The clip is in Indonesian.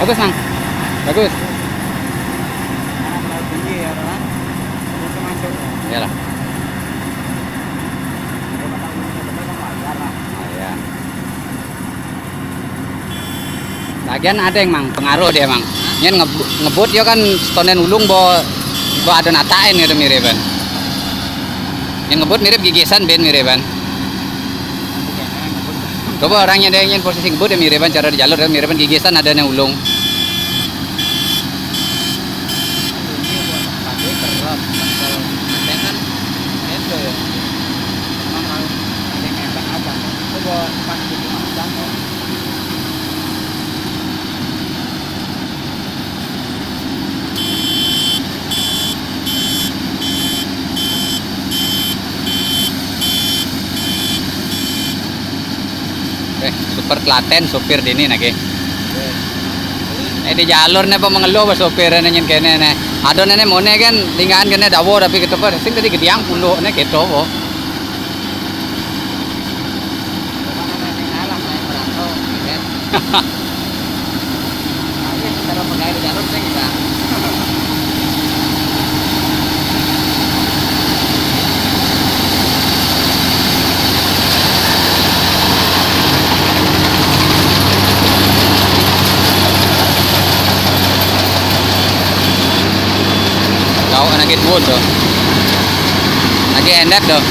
Bagus, Mang. Bagus. Kalau tinggi ya, kan? Itu masuk. Iyalah. Kalau kata ulungnya bener kan wajar lah. Oh, iya. Lagian ada yang Mang pengaruh dia, Mang. Nyen ngebut ya kan stonen ulung bo ada natain gitu miripan. Yang ngebut mirip gigisan ben miripan. Coba orangnya ada yang posisi ngebut ya miripan, cara di jalur ya miripan gigisan ada yang ulung. Ini buat pakai kerap. Kalau ada kan itu ya. Memang kalau ada yang nempel apa? Itu buat pakai di masang. Super Klaten sopir dini nake. Di jalur ne pa mengeluh ba sopir ne nyen kene ne. Ado ne mone kan tinggaan kene dawo tapi ketepar sing tadi gediang pulo ne keto bo. Cara pakai di jalur sih enggak. Kau anak itu tuh. Lagi endet tuh.